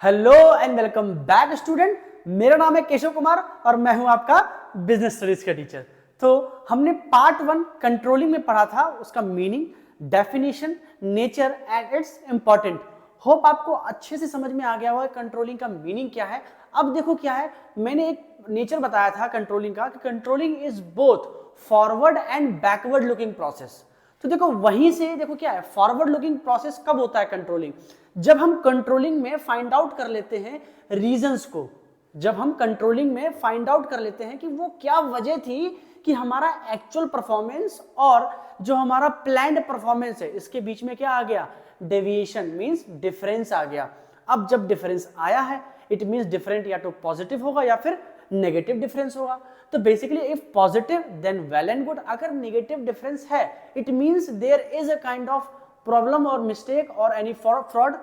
Hello and welcome back student. मेरा नाम है केशव कुमार और मैं हूं आपका बिजनेस स्टडीज का टीचर। तो हमने पार्ट 1 कंट्रोलिंग में पढ़ा था, उसका meaning, definition, nature and it's important. Hope आपको अच्छे से समझ में आ गया होगा कंट्रोलिंग का मीनिंग क्या है। अब देखो क्या है, मैंने एक नेचर बताया था कंट्रोलिंग का कि controlling is both forward and backward looking process. तो देखो वहीं से देखो क्या है, फॉरवर्ड लुकिंग प्रोसेस कब होता है कंट्रोलिंग, जब हम कंट्रोलिंग में फाइंड आउट कर लेते हैं रीजंस को। जब हम कंट्रोलिंग में फाइंड आउट कर लेते हैं कि वो क्या वजह थी कि हमारा एक्चुअल परफॉर्मेंस और जो हमारा प्लान्ड परफॉर्मेंस है इसके बीच में क्या आ गया, डेविएशन मींस डिफरेंस आ गया। अब जब डिफरेंस आया है इट मींस डिफरेंट या तो पॉजिटिव होगा या फिर नेगेटिव डिफरेंस होगा। तो basically if positive then well and good, अगर नेगेटिव डिफरेंस है it means there is a kind of problem और मिस्टेक और एनी फ्रॉड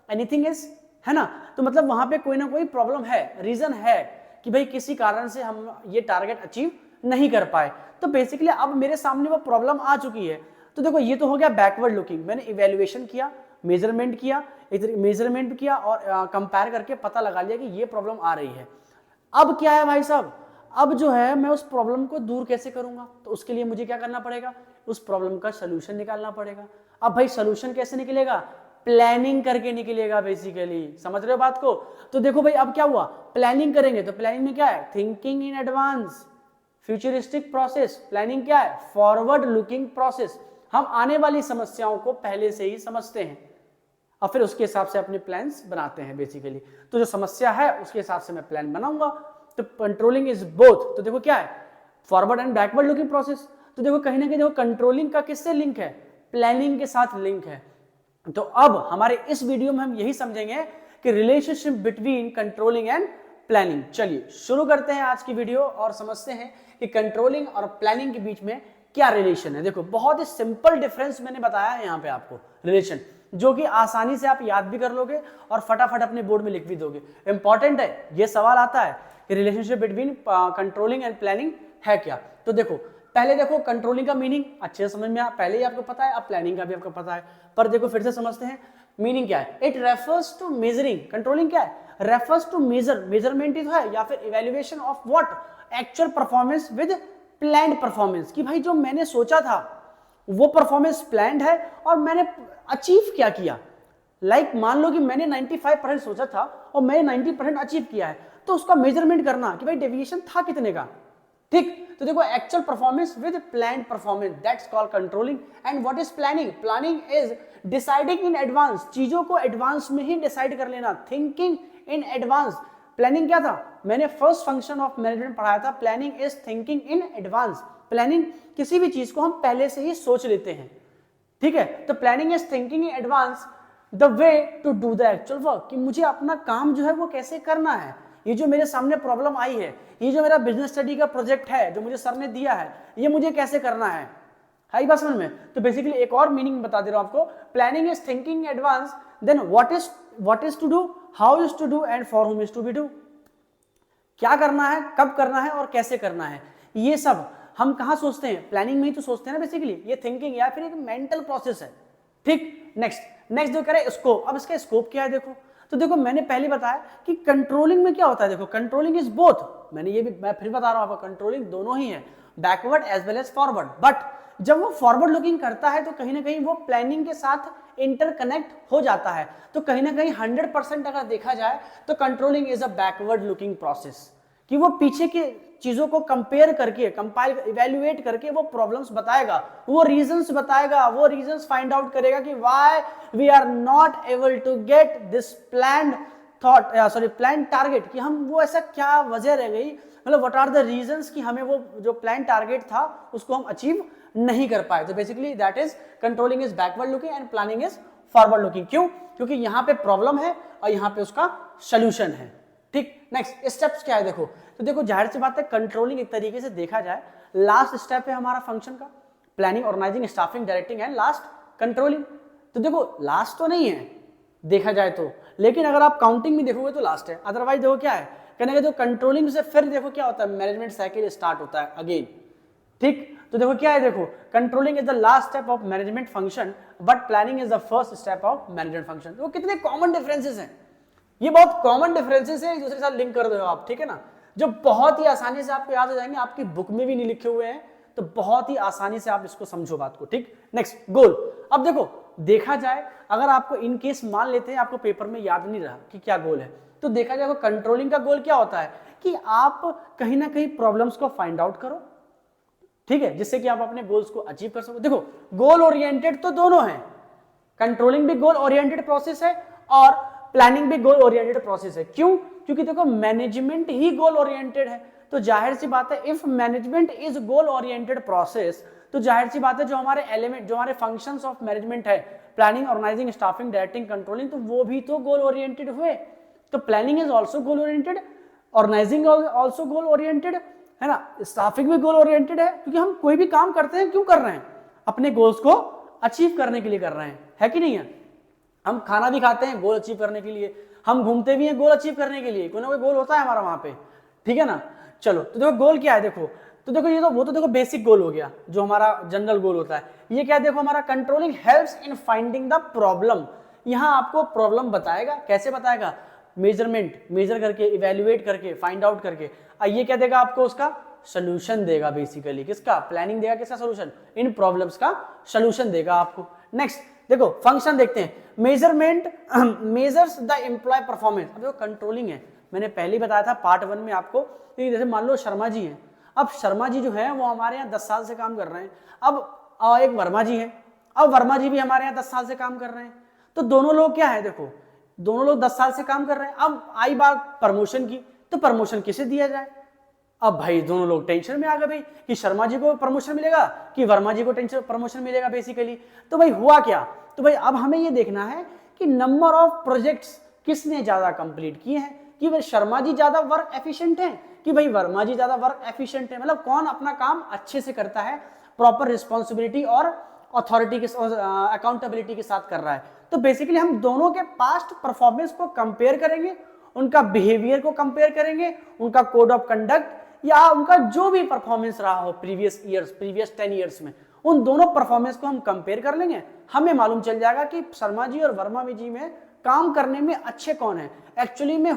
एनीथिंग इज, है ना। तो मतलब वहां पे कोई ना कोई प्रॉब्लम है, रीजन है कि भाई किसी कारण से हम ये टारगेट अचीव नहीं कर पाए। तो बेसिकली अब मेरे सामने वो प्रॉब्लम आ चुकी है। तो देखो ये तो हो गया बैकवर्ड लुकिंग, मैंने इवेल्युएशन किया, मेजरमेंट किया, मेजरमेंट किया और कंपेयर करके पता लगा लिया कि ये प्रॉब्लम आ रही है। अब क्या है भाई साहब, अब जो है मैं उस प्रॉब्लम को दूर कैसे करूंगा, तो उसके लिए मुझे क्या करना पड़ेगा, उस प्रॉब्लम का सोल्यूशन निकालना पड़ेगा। अब भाई सोल्यूशन कैसे निकलेगा, प्लानिंग करके निकलेगा बेसिकली, समझ रहे हो बात को। तो देखो भाई अब क्या हुआ, प्लानिंग करेंगे तो प्लानिंग में क्या है, thinking in advance, futuristic process. Planning क्या है, फॉरवर्ड लुकिंग प्रोसेस। हम आने वाली समस्याओं को पहले से ही समझते हैं और फिर उसके हिसाब से अपने प्लान्स बनाते हैं बेसिकली। तो जो समस्या है उसके हिसाब से मैं प्लान बनाऊंगा। तो कंट्रोलिंग इज बोथ, तो देखो क्या है, forward and backward looking process. तो देखो कहीं ना कहीं देखो कंट्रोलिंग का किससे लिंक है, प्लानिंग के साथ लिंक है। तो अब हमारे इस वीडियो में हम यही समझेंगे कि relationship between controlling and planning. चलिए शुरू करते हैं आज की वीडियो और समझते हैं कि कंट्रोलिंग और प्लानिंग के बीच में क्या रिलेशन है। देखो बहुत ही सिंपल डिफरेंस मैंने बताया है यहाँ पे आपको, रिलेशन जो कि आसानी से आप याद भी कर लोगे और फटाफट अपने बोर्ड में लिख भी दोगे। इंपॉर्टेंट है, ये सवाल आता है कि relationship between controlling and planning है क्या। तो देखो पहले देखो कंट्रोलिंग का मीनिंग अच्छे से समझ में पहले ही आपको पता है, अब प्लानिंग का भी आपको पता है, पर देखो फिर से समझते हैं मीनिंग क्या है। It refers to measuring, controlling क्या है, रेफर्स टू मेजर, मेजरमेंट ही तो है, या फिर evaluation of what, actual performance with planned performance. कि भाई जो मैंने सोचा था वो परफॉर्मेंस प्लान्ड है और मैंने अचीव क्या किया। लाइक मान लो कि मैंने 95% सोचा था और मैंने 90% अचीव किया है, तो उसका मेजरमेंट करना कि भाई डेविएशन था कितने का। ठीक, तो देखो actual performance with planned performance, that's called controlling. And what is planning, planning is deciding in advance, चीजों को एडवांस में ही डिसाइड कर लेना, थिंकिंग इन एडवांस। प्लानिंग क्या था, मैंने फर्स्ट फंक्शन ऑफ मैनेजमेंट पढ़ाया था, planning is thinking in advance. Planning किसी भी चीज को हम पहले से ही सोच लेते हैं, ठीक है। तो planning is thinking in advance the way to do the actual work, कि मुझे अपना काम जो है वो कैसे करना है। ये जो मेरे सामने प्रॉब्लम आई है, ये जो मेरा बिजनेस स्टडी का प्रोजेक्ट है जो मुझे सर ने दिया है, ये मुझे कैसे करना है बात समझ में। तो बेसिकली एक और मीनिंग बता दे रहा हूं आपको, planning is thinking advance, then what is to do, how is to do and for whom is to be do. क्या करना है, कब करना है और कैसे करना है, ये सब हम कहां सोचते हैं, प्लानिंग में ही तो सोचते हैं ना बेसिकली। ये थिंकिंग या फिर एक मेंटल प्रोसेस है, ठीक। नेक्स्ट जो करें स्कोप। अब इसका स्कोप क्या है देखो, तो देखो मैंने पहले बताया कि कंट्रोलिंग में क्या होता है, देखो कंट्रोलिंग इज बोथ, मैंने ये भी मैं फिर बता रहा हूं आपको, कंट्रोलिंग दोनों ही है, backward as well as forward. But जब वो फॉरवर्ड लुकिंग करता है तो कहीं ना कहीं वो प्लानिंग के साथ इंटरकनेक्ट हो जाता है। तो कहीं ना कहीं 100% अगर देखा जाए तो controlling is a backward looking process, कि वो पीछे की चीजों को कंपेयर करके, कंपाइल, इवेल्युएट करके वो प्रॉब्लम्स बताएगा, वो रीजंस बताएगा, वो रीजंस फाइंड आउट करेगा कि why we are not able to get this planned thought, sorry plan target, कि हम वो ऐसा क्या वजह रह गई, मतलब व्हाट आर द रीजंस कि हमें वो जो प्लान टारगेट था उसको हम अचीव नहीं कर पाए। तो basically that is controlling is backward looking and planning is forward looking. क्यों, क्योंकि यहाँ पे प्रॉब्लम है और यहाँ पे उसका सोल्यूशन है, ठीक। नेक्स्ट स्टेप्स क्या है देखो, तो देखो जाहिर सी बात है कंट्रोलिंग एक तरीके से देखा जाए लास्ट स्टेप है हमारा फंक्शन का, planning, organizing, staffing, directing and last controlling. तो देखो लास्ट तो नहीं है देखा जाए तो, लेकिन अगर आप काउंटिंग में देखोगे तो लास्ट है। अदरवाइज देखो क्या है, कहने का जो कंट्रोलिंग से फिर देखो क्या होता है, मैनेजमेंट साइकिल स्टार्ट होता है अगेन, ठीक। तो देखो क्या है, देखो controlling is the last step of management function but planning is the first step of management function. वो कितने कॉमन डिफरेंसेस हैं, ये बहुत कॉमन डिफरेंसेस है, एक दूसरे के साथ लिंक कर दो आप, ठीक है ना, जो बहुत ही आसानी से आपको याद हो जाएंगे, आपकी बुक में भी नहीं लिखे हुए हैं, तो बहुत ही आसानी से आप इसको समझो बात को, ठीक। नेक्स्ट, गोल। अब देखो, देखा जाए अगर आपको इन केस मान लेते हैं आपको पेपर में याद नहीं रहा कि क्या गोल है, तो देखा जाए कंट्रोलिंग का गोल क्या होता है कि आप कहीं ना कहीं प्रॉब्लम्स को फाइंड आउट करो, ठीक है, जिससे कि आप अपने गोल्स को अचीव कर सको। देखो, गोल ओरिएंटेड तो दोनों है, कंट्रोलिंग भी गोल ओरिएंटेड प्रोसेस है और प्लानिंग भी गोल ओरिएंटेड प्रोसेस है। क्यों? क्योंकि देखो मैनेजमेंट ही गोल ओरिएंटेड है, तो जाहिर सी बात है if management is goal oriented process, तो जाहिर सी बात है जो हमारे एलिमेंट, जो हमारे फंक्शंस ऑफ मैनेजमेंट है, planning, organizing, staffing, directing, controlling, तो वो भी तो गोल ओरिएंटेड हुए। तो planning is also goal oriented, organizing also goal oriented, है ना, स्टाफिंग भी गोल ओरिएंटेड है, क्योंकि हम कोई भी काम करते हैं क्यों कर रहे हैं? अपने गोल्स को अचीव करने के लिए कर रहे हैं, है कि नहीं है? हम खाना भी खाते हैं गोल अचीव करने के लिए, हम घूमते भी हैं गोल अचीव करने के लिए, कोई ना कोई गोल होता है हमारा वहां पे, ठीक है ना। चलो, तो देखो गोल क्या है, देखो तो देखो ये तो वो तो देखो बेसिक गोल हो गया, जो हमारा जनरल गोल होता है। ये क्या है, देखो हमारा controlling helps in finding the problem. यहाँ आपको प्रॉब्लम बताएगा, कैसे बताएगा? मेजरमेंट, मेजर करके, इवेल्युएट करके, फाइंड आउट करके। ये क्या देगा आपको? उसका सोल्यूशन देगा बेसिकली। किसका? प्लानिंग देगा। किसका सोल्यूशन? इन प्रॉब्लम्स का सोल्यूशन देगा आपको। नेक्स्ट देखो फंक्शन देखते हैं। Measurement measures the employ performance. अब देखो कंट्रोलिंग है, मैंने पहले ही बताया था पार्ट 1 में आपको, जैसे मान लो शर्मा जी हैं, अब शर्मा जी जो है वो हमारे यहाँ 10 साल से काम कर रहे हैं, अब एक वर्मा जी हैं, अब वर्मा जी भी हमारे यहाँ 10 साल से काम कर रहे हैं, तो दोनों लोग क्या है, देखो दोनों लोग 10 साल से काम कर रहे हैं। अब आई बात प्रमोशन की, तो प्रमोशन किसे दिया जाए? अब भाई दोनों लोग टेंशन में आ गए भाई कि शर्मा जी को प्रमोशन मिलेगा कि वर्मा जी को प्रमोशन मिलेगा बेसिकली। तो भाई हुआ क्या? तो भाई अब हमें ये देखना है कि नंबर ऑफ प्रोजेक्ट्स किसने ज्यादा कंप्लीट किए हैं, कि भाई शर्मा जी ज्यादा वर्क एफिशिएंट है कि भाई वर्मा जी ज्यादा वर्क एफिशिएंट है, मतलब कौन अपना काम अच्छे से करता है, प्रॉपर रिस्पॉन्सिबिलिटी और अथॉरिटी के अकाउंटेबिलिटी के साथ कर रहा है। तो बेसिकली हम दोनों के पास्ट परफॉर्मेंस को कंपेयर करेंगे, उनका बिहेवियर को कंपेयर करेंगे, उनका कोड ऑफ कंडक्ट या उनका जो भी परफॉर्मेंस रहा हो प्रीवियस 10 ईयर्स में, उन दोनों परफॉर्मेंस को हम कंपेयर कर लेंगे। हमें मालूम चल जाएगा कि शर्मा जी और वर्मा जी में काम करने में अच्छे कौन है, एक्चुअली में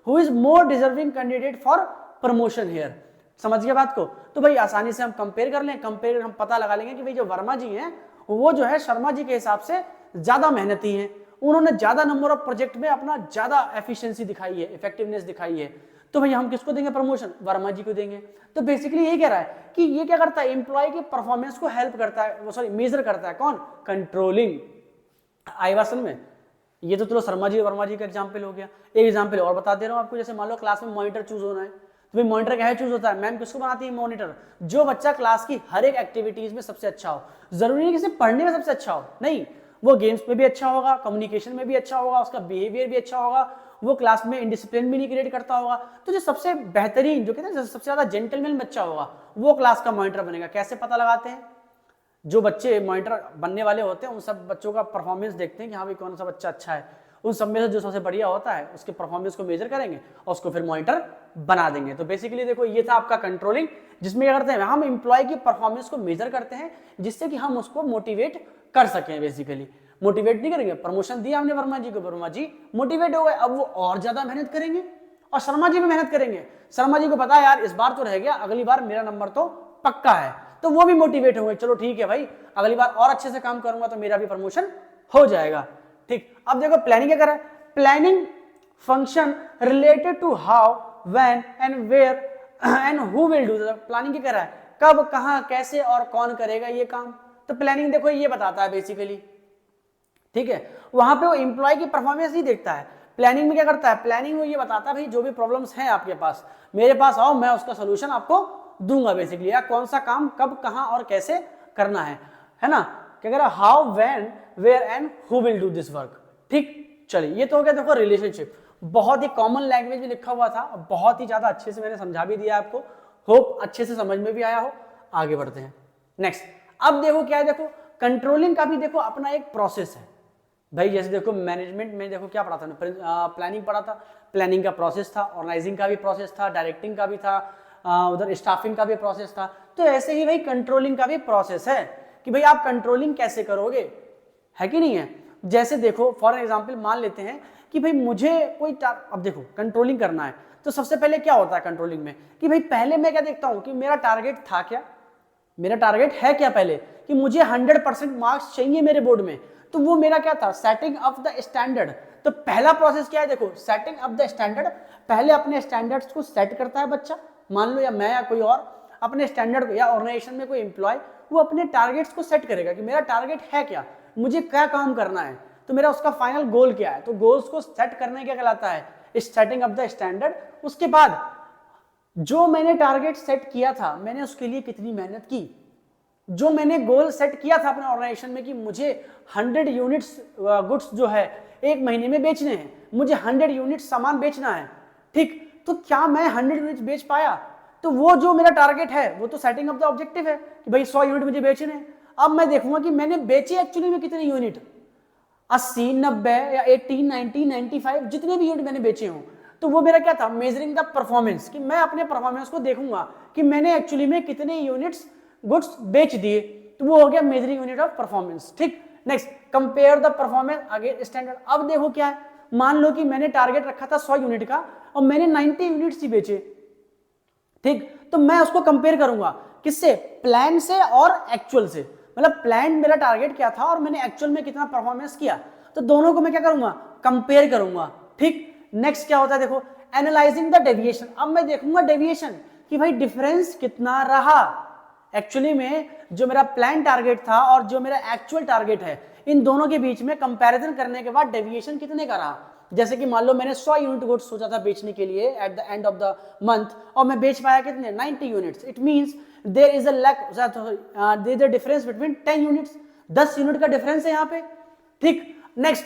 who is more deserving candidate for promotion here. समझ गए बात को? तो भाई आसानी से हम कंपेयर कर लें, कंपेयर हम पता लगा लेंगे कि भाई जो वर्मा जी हैं वो जो है शर्मा जी के हिसाब से ज्यादा मेहनती हैं, उन्होंने ज्यादा नंबर ऑफ प्रोजेक्ट में अपना ज्यादा एफिशिएंसी दिखाई है, इफेक्टिवनेस दिखाई है, तो भाई हम किसको देंगे प्रमोशन? वर्मा जी को देंगे। तो बेसिकली यही कह रहा है कि ये क्या करता है, एम्प्लॉय की परफॉर्मेंस को हेल्प करता है, वो सॉरी मेजर करता है, कौन? कंट्रोलिंग। आई बात समझ में? ये तो चलो शर्मा जी वर्मा जी का एग्जाम्पल हो गया। एक एग्जाम्पल और बता दे रहा हूँ आपको, जैसे मान लो क्लास में मॉनिटर चूज होना है, तो भाई मॉनिटर क्या चूज होता है? मैम किसको बनाती है मॉनिटर? जो बच्चा क्लास की हर एक एक्टिविटीज में सबसे अच्छा हो। जरूरी नहीं कि सिर्फ पढ़ने में सबसे अच्छा हो, नहीं, वो गेम्स में भी अच्छा होगा, कम्युनिकेशन में भी अच्छा होगा, उसका बिहेवियर भी अच्छा होगा, वो क्लास में इंडिसिप्लिन भी नहीं क्रिएट करता होगा। तो जो सबसे बेहतरीन, जो कहते हैं सबसे ज्यादा जेंटलमैन बच्चा होगा, वो क्लास का मॉनिटर बनेगा। कैसे पता लगाते हैं? जो बच्चे मॉनिटर बनने वाले होते हैं उन सब बच्चों का परफॉर्मेंस देखते हैं कि हाँ भाई कौन सा बच्चा अच्छा है, उन सब में से जो सबसे बढ़िया होता है उसके परफॉर्मेंस को मेजर करेंगे और उसको फिर मॉनिटर बना देंगे। तो बेसिकली देखो ये था आपका कंट्रोलिंग, जिसमें क्या करते हैं हम एम्प्लॉय की परफॉर्मेंस को मेजर करते हैं जिससे कि हम उसको मोटिवेट कर सकें। बेसिकली मोटिवेट नहीं करेंगे, प्रमोशन दिया हमने वर्मा जी को, वर्मा जी मोटिवेट हो गए, अब वो और ज्यादा मेहनत करेंगे और शर्मा जी भी मेहनत करेंगे। शर्मा जी को पता है यार इस बार तो रह गया, अगली बार मेरा नंबर तो पक्का है, तो वो भी मोटिवेट होंगे, चलो ठीक है भाई अगली बार और अच्छे से काम करूंगा तो मेरा भी प्रमोशन हो जाएगा। ठीक, अब देखो प्लानिंग क्या कर रहा है? Planning function related to how, when and where and who will do. Planning क्या कर रहा है? कब, कहां, कैसे और कौन करेगा ये काम। तो प्लानिंग देखो ये बताता है बेसिकली, ठीक है, वहां पे वो एम्प्लॉय की परफॉर्मेंस नहीं देखता है। प्लानिंग में क्या करता है? प्लानिंग में ये बताता है भाई जो भी प्रॉब्लम्स हैं आपके पास, मेरे पास आओ, मैं उसका सोल्यूशन आपको दूंगा बेसिकली, या कौन सा काम कब, कहां और कैसे करना है ना। क्या कह रहा है? How, when, where and who will do this work. ठीक, चलिए ये तो हो गया देखो रिलेशनशिप, बहुत ही कॉमन लैंग्वेज में लिखा हुआ था, बहुत ही ज्यादा अच्छे से मैंने समझा भी दिया आपको, होप अच्छे से समझ में भी आया हो। आगे बढ़ते हैं नेक्स्ट। अब देखो क्या है, देखो कंट्रोलिंग का भी देखो अपना एक प्रोसेस है भाई। जैसे देखो मैनेजमेंट में देखो क्या पढ़ा था, प्लानिंग पढ़ा था, प्लानिंग का प्रोसेस था, ऑर्गेनाइजिंग का भी प्रोसेस था, डायरेक्टिंग का भी था, उधर स्टाफिंग का भी प्रोसेस था। तो ऐसे ही भाई कंट्रोलिंग का भी प्रोसेस है कि भाई आप कंट्रोलिंग कैसे करोगे, है कि नहीं है। जैसे देखो फॉर एग्जांपल मान लेते हैं कि भाई मुझे कोई अब देखो कंट्रोलिंग करना है, तो सबसे पहले क्या होता है कंट्रोलिंग में कि भाई पहले मैं क्या देखता हूं कि मेरा टारगेट था क्या, मेरा टारगेट है क्या, पहले कि मुझे 100% मार्क्स चाहिए मेरे बोर्ड में, तो वो मेरा क्या था, सेटिंग अप द स्टैंडर्ड। तो पहला प्रोसेस क्या है, देखो सेटिंग अप द स्टैंडर्ड, पहले अपने स्टैंडर्ड्स को सेट करता है बच्चा, मान लो या मैं या कोई और अपने स्टैंडर्ड को, या ऑर्गेनाइजेशन में कोई एम्प्लॉय वो अपने टारगेट्स को सेट करेगा कि मेरा टारगेट है क्या, मुझे क्या काम करना है, तो मेरा उसका फाइनल गोल क्या है। तो गोल्स को सेट करने क्या कहलाता है, सेटिंग अप द स्टैंडर्ड। उसके बाद जो मैंने टारगेट सेट किया था मैंने उसके लिए कितनी मेहनत की, जो मैंने गोल सेट किया था अपने ऑर्गेनाइजेशन में कि मुझे 100 यूनिट्स गुड्स जो है एक महीने में बेचने हैं, मुझे 100 यूनिट सामान बेचना है, ठीक, तो क्या मैं 100 यूनिट्स बेच पाया, तो वो जो मेरा टारगेट है वो तो सेटिंग अप द ऑब्जेक्टिव है कि भाई 100 यूनिट मुझे बेचने हैं। अब मैं देखूंगा कि मैंने बेचे एक्चुअली में कितने यूनिट, 80, 90 या 80, 90, 95 जितने भी यूनिट मैंने बेचे हों, तो वो मेरा क्या था, मेजरिंग द परफॉर्मेंस, कि मैं अपने परफॉर्मेंस को देखूंगा कि मैंने एक्चुअली में कितने यूनिट्स गुड्स बेच दिए, तो वो हो गया मेजरिंग यूनिट ऑफ परफॉर्मेंस, ठीक। Next compare the performance against standard. अब देखो क्या है, मान लो कि मैंने टारगेट रखा था 100 यूनिट का और मैंने 90 यूनिट्स ही बेचे, ठीक, तो मैं उसको कंपेयर करूंगा किससे, प्लान से और एक्चुअल से, मतलब प्लान मेरा टारगेट क्या था और मैंने एक्चुअल में कितना परफॉर्मेंस किया, तो दोनों को मैं क्या करूंगा, कंपेयर करूंगा, ठीक। नेक्स्ट क्या होता है, देखो एनालाइजिंग द डेविएशन। अब मैं देखूंगा डेविएशन कि भाई डिफरेंस कितना रहा, एक्चुअली में जो मेरा प्लान टारगेट था और जो मेरा एक्चुअल टारगेट है, इन दोनों के बीच में कंपैरिजन करने के बाद डेविएशन कितने का रहा। जैसे कि मान लो मैंने 100 यूनिट गुड्स सोचा था बेचने के लिए at the end of the month और मैं बेच पाया कितने, 90 units, it means there is a lack, there is a difference between 10 units, 10 unit का डिफरेंस है यहाँ पे, ठीक। नेक्स्ट,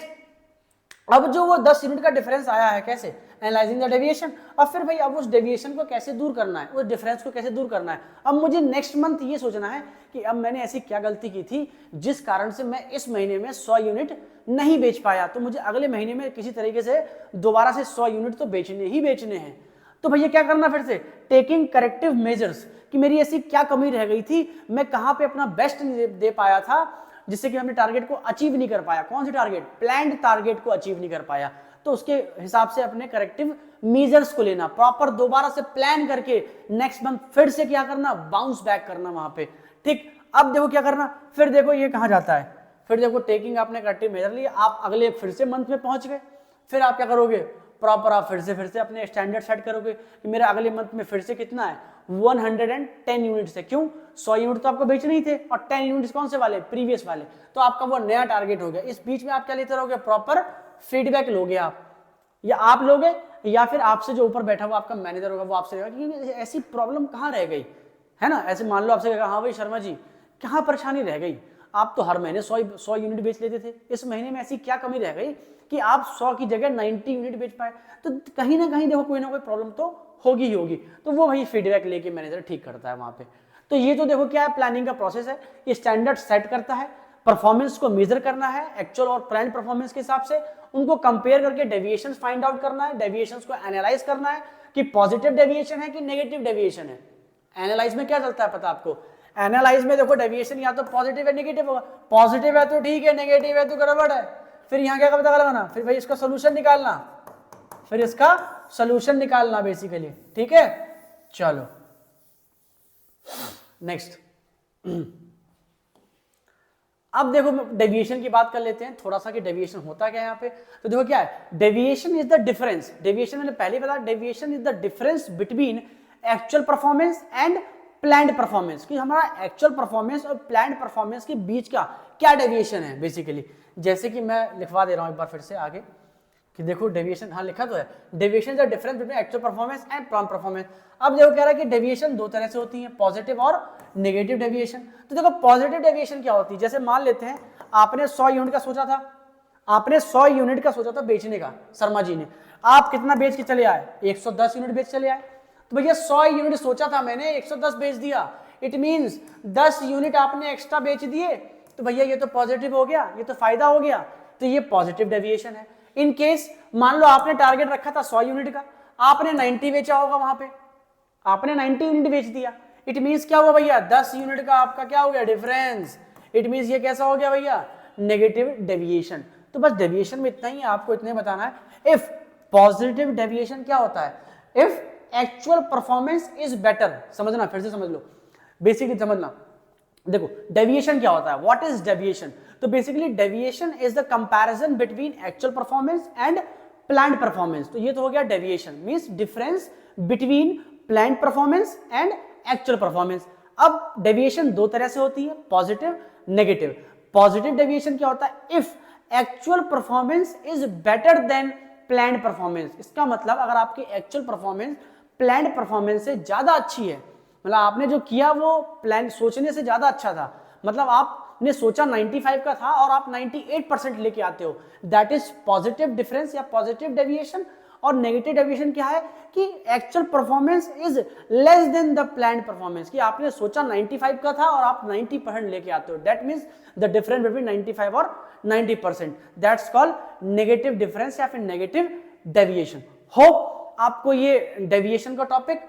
अब जो वो 10 यूनिट का डिफरेंस आया है, कैसे, एनालाइजिंग द डेविएशन, और फिर भाई अब उस डेविएशन को कैसे दूर करना है, उस डिफरेंस को कैसे दूर करना है। अब मुझे नेक्स्ट मंथ ये सोचना है कि अब मैंने ऐसी क्या गलती की थी जिस कारण से मैं इस महीने में 100 यूनिट नहीं बेच पाया, तो मुझे अगले महीने में किसी तरीके से दोबारा से 100 यूनिट तो बेचने ही बेचने हैं। तो भैया क्या करना, फिर से टेकिंग करेक्टिव मेजर्स, कि मेरी ऐसी क्या कमी रह गई थी, मैं कहां पे अपना बेस्ट नहीं दे पाया था जिससे कि हमने टारगेट को अचीव नहीं कर पाया, कौन सी टारगेट, प्लान्ड टारगेट को अचीव नहीं कर पाया, तो उसके हिसाब से अपने करेक्टिव मेजर्स को लेना, प्रॉपर दोबारा से प्लान करके नेक्स्ट मंथ फिर से क्या करना, बाउंस बैक करना वहां पे, ठीक। अब देखो क्या करना, फिर देखो ये कहां जाता है, फिर देखो टेकिंग आपने करेक्टिव मेजर लिया, आप अगले फिर से मंथ में पहुंच गए, फिर आप क्या करोगे, प्रॉपर आप फिर से अपने स्टैंडर्ड सेट करोगे कि मेरा अगले मंथ में फिर से कितना है, 110 यूनिट्स है, क्यों, 100 यूनिट तो आपको बेचने ही थे और 10 यूनिट्स कौन से वाले, प्रीवियस वाले, तो आपका वो नया टारगेट हो गया। इस बीच में आप क्या लेते रहोगे, प्रॉपर फीडबैक लोगे आप, या आप लोगे या फिर आपसे जो ऊपर बैठा हुआ आपका मैनेजर होगा वो आपसे कहेगा कि ऐसी प्रॉब्लम कहाँ रह गई है ना, ऐसे मान लो आपसे कहेगा हाँ भाई शर्मा जी कहाँ परेशानी रह गई, आप तो हर महीने 100 यूनिट बेच लेते थे, इस महीने में ऐसी क्या कमी रह गई कि आप 100 की जगह 90 यूनिट बेच पाए, तो कहीं ना कहीं देखो कोई ना कोई प्रॉब्लम तो होगी ही होगी, तो वो वही फीडबैक लेके मैनेजर ठीक करता है वहां पे। तो ये तो देखो क्या है, प्लानिंग का प्रोसेस है, ये स्टैंडर्ड सेट करता है, परफॉर्मेंस को मेजर करना है एक्चुअल और प्लान परफॉर्मेंस के हिसाब से, उनको कंपेयर करके डेविएशंस फाइंड आउट करना है, डेविएशंस को एनालाइज करना है कि पॉजिटिव डेविएशन है कि नेगेटिव डेविएशन है। एनालाइज में क्या चलता है पता आपको, एनालाइज में देखो डेविएशन या तो पॉजिटिव है नेगेटिव होगा, पॉजिटिव है तो ठीक है, नेगेटिव है तो गड़बड़ है, फिर यहाँ क्या पता लगाना, फिर भाई इसका सोल्यूशन निकालना, फिर इसका सोल्यूशन निकालना बेसिकली, ठीक है। चलो नेक्स्ट, अब देखो डेविएशन की बात कर लेते हैं थोड़ा सा कि डेविएशन होता क्या है यहाँ पे। तो देखो क्या है, deviation is the difference, deviation मैंने पहले बताया, deviation is the difference between actual performance and planned performance, कि हमारा एक्चुअल परफॉर्मेंस और प्लान्ड परफॉर्मेंस के बीच का क्या डेविएशन है बेसिकली। जैसे कि मैं लिखवा दे रहा हूं एक बार फिर से आगे कि देखो डेविएशन, हाँ लिखा तो है, deviation is the difference between actual performance and planned performance. अब देखो कह रहा है कि डेविएशन दो तरह से होती है, पॉजिटिव और नेगेटिव डेविएशन। तो देखो पॉजिटिव डेविएशन क्या होती है, जैसे मान लेते हैं आपने 100 यूनिट का सोचा था, आपने 100 यूनिट का सोचा था बेचने का, शर्मा जी ने, आप कितना बेच के चले आए, 110 यूनिट बेच चले आए, तो भैया 100 यूनिट सोचा था मैंने, 110 बेच दिया, इट मींस 10 यूनिट आपने एक्स्ट्रा बेच दिए, तो भैया ये तो पॉजिटिव हो गया, ये तो फायदा हो गया, तो ये पॉजिटिव डेविएशन है। इन केस मान लो आपने टारगेट रखा था 100 यूनिट का, आपने 90 बेचा होगा, वहां पे आपने 90 यूनिट बेच दिया, इट मींस क्या हुआ भैया, 10 यूनिट का आपका क्या हो गया, डिफरेंस, इट मींस ये कैसा हो गया भैया, नेगेटिव डेविएशन। तो बस डेविएशन में इतना ही आपको इतने बताना है। इफ पॉजिटिव डेविएशन क्या होता है, if actual performance is better, समझना फिर से समझ लो, बेसिकली समझना। देखो डेविएशन क्या होता है, व्हाट इज डेविएशन, तो basically deviation is the comparison between actual performance and planned performance. तो ये तो हो गया deviation, means difference between planned performance and actual performance. अब डेविएशन दो तरह से होती है, पॉजिटिव नेगेटिव। पॉजिटिव डेविएशन क्या होता है, if actual performance is better than planned performance. इसका मतलब अगर आपकी एक्चुअल परफॉर्मेंस प्लान्ड परफॉर्मेंस से ज्यादा अच्छी है, मतलब आपने जो किया वो प्लान सोचने से ज्यादा अच्छा था, मतलब आपने सोचा 95 का था और आप 98% लेके आते हो, दैट इज पॉजिटिव डिफरेंस या पॉजिटिव डेविएशन। और नेगेटिव डेविएशन क्या है कि actual performance is less than the planned performance, कि आपने सोचा 95 का था और आप 90% लेके आते हो, that means the difference between 95 और 90%, दैट्स कॉल्ड नेगेटिव डिफरेंस या फिर नेगेटिव डेविएशन। होप आपको ये डेविएशन का टॉपिक,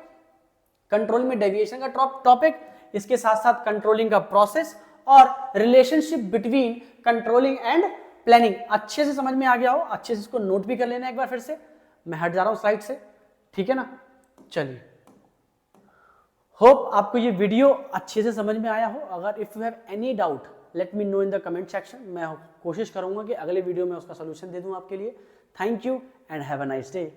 कंट्रोलिंग में डेविएशन का टॉपिक, इसके साथ साथ कंट्रोलिंग का प्रोसेस और relationship between controlling and planning अच्छे से समझ में आ गया हो। अच्छे से इसको नोट भी कर लेना एक बार फिर से, मैं हट जा रहा हूं स्लाइड से, ठीक है ना। चलिए, होप आपको ये वीडियो अच्छे से समझ में आया हो। अगर if you have any doubt let me know in the comment section, मैं कोशिश करूंगा कि अगले वीडियो में उसका सोल्यूशन दे दूं आपके लिए। Thank you and have a nice day.